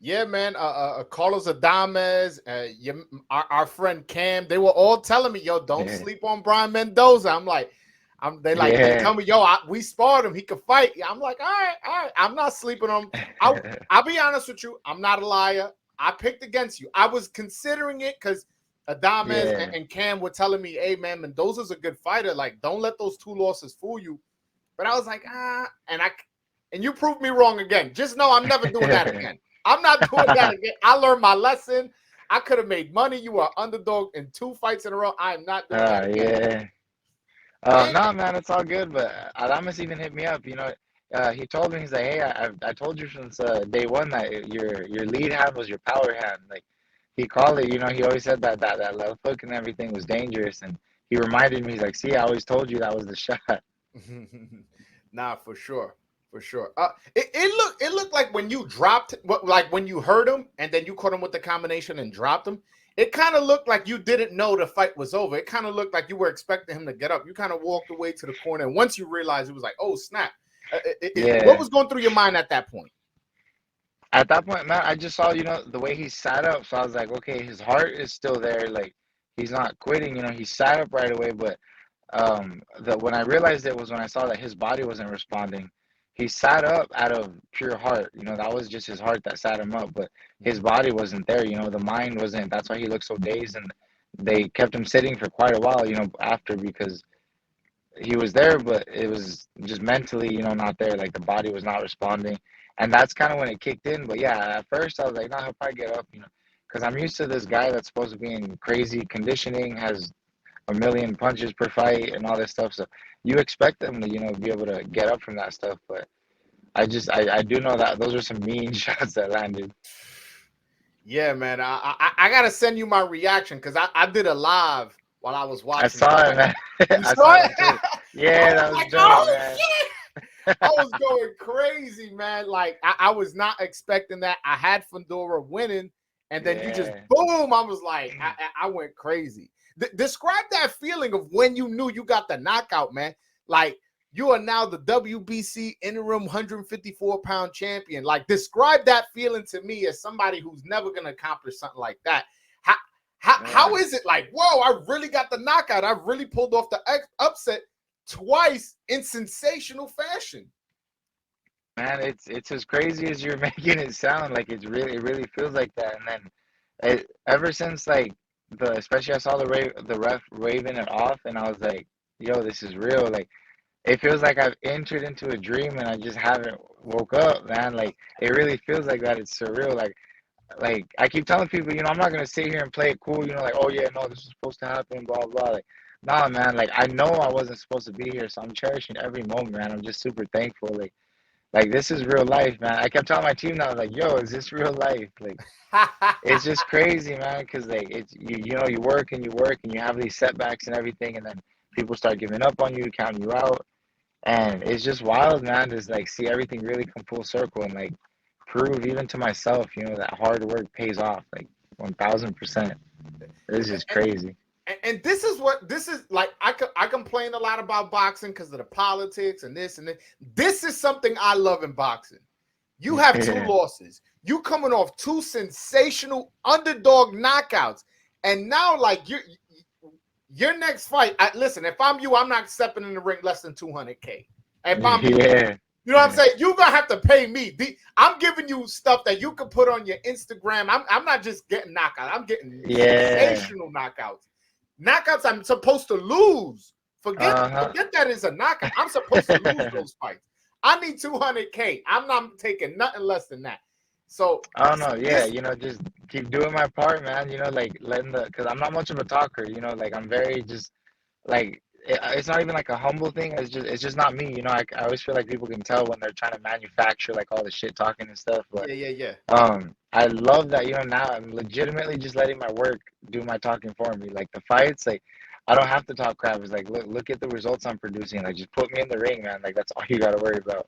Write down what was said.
Yeah, man. Carlos Adames, our friend Cam, they were all telling me, "Yo, don't Yeah, sleep on Brian Mendoza." I'm like, they yeah. tell me, "Yo, we sparred him. He could fight." Yeah, I'm like, all right. I'm not sleeping on him. I'll be honest with you. I'm not a liar. I picked against you. I was considering it because Adames Yeah. and Cam were telling me, "Hey, man, Mendoza's a good fighter. Like, don't let those two losses fool you." But I was like, and you proved me wrong again. Just know I'm never doing that again. I'm not doing that again. I learned my lesson. I could have made money. You were underdog in 2 fights in a row. I am not doing that again. Yeah. And No, man, it's all good. But Adamas even hit me up. He told me, he's like, "Hey, I told you since day one that your lead hand was your power hand." Like he called it. He always said that left hook and everything was dangerous, and he reminded me. He's like, "See, I always told you that was the shot." nah, for sure. For sure. It looked like when you dropped like when you heard him and then you caught him with the combination and dropped him. It kind of looked like you didn't know the fight was over. It kind of looked like you were expecting him to get up. You kind of walked away to the corner, and once you realized it was like, oh snap! What Yeah. was going through your mind at that point? At that point, man, I just saw, the way he sat up. So I was like, okay, his heart is still there. Like he's not quitting. He sat up right away. But when I realized it was when I saw that his body wasn't responding. He sat up out of pure heart. That was just his heart that sat him up. But his body wasn't there. The mind wasn't. That's why he looked so dazed. And they kept him sitting for quite a while. After because he was there, but it was just mentally, not there. Like the body was not responding, and that's kind of when it kicked in. But yeah, at first I was like, nah, he'll probably get up, because I'm used to this guy that's supposed to be in crazy conditioning, has a million punches per fight and all this stuff. So you expect them to, be able to get up from that stuff. But I do know that those are some mean shots that landed. Yeah, man. I gotta send you my reaction because I did a live while I was I watching the saw it, fight. man. You I saw saw it? it too. I Yeah, was that was like, dope, oh man. shit! I was going crazy, man. Like I was not expecting that. I had Fundora winning, and then you just Yeah. boom. I was like, I went crazy. Describe that feeling of when you knew you got the knockout, man. Like you are now the WBC interim 154-pound champion. Like describe that feeling to me as somebody who's never gonna accomplish something like that. How how Man. is it like? Whoa! I really got the knockout. I really pulled off the upset twice in sensational fashion. Man, it's as crazy as you're making it sound. Like it really feels like that. And then ever since like especially I saw the ref waving it off, and I was like, yo, this is real. Like it feels like I've entered into a dream and I just haven't woke up, man. Like it really feels like that. It's surreal. Like I keep telling people, I'm not gonna sit here and play it cool, like, oh yeah, no, this is supposed to happen, blah blah. Like, nah, man. Like I know I wasn't supposed to be here, so I'm cherishing every moment, man. I'm just super thankful. Like this is real life, man. I kept telling my team now, like, yo, is this real life? Like it's just crazy, man. Cause like it's you work and you work and you have these setbacks and everything, and then people start giving up on you, counting you out, and it's just wild, man. To like see everything really come full circle and like prove even to myself, that hard work pays off, like 1000%. This is crazy. And this is like. I complain a lot about boxing because of the politics and this and this. This is something I love in boxing. You have two Yeah, losses. You coming off two sensational underdog knockouts, and now like your next fight. Listen, if I'm you, I'm not stepping in the ring less than 200K. If I'm you, yeah, you know what I'm saying? You're gonna have to pay me. I'm giving you stuff that you can put on your Instagram. I'm not just getting knockouts. I'm getting yeah. sensational knockouts. Knockouts I'm supposed to lose. Forget Uh-huh. forget that it's a knockout. I'm supposed to lose those fights. I need 200K. I'm not taking nothing less than that. So I don't know. Yeah, this just keep doing my part, man. Like letting because I'm not much of a talker. Like I'm very just like it's not even like a humble thing. It's just not me. I always feel like people can tell when they're trying to manufacture like all the shit talking and stuff. But yeah. I love that. Now I'm legitimately just letting my work do my talking for me. Like the fights, like I don't have to talk crap. It's like look at the results I'm producing. Like just put me in the ring, man. Like that's all you got to worry about.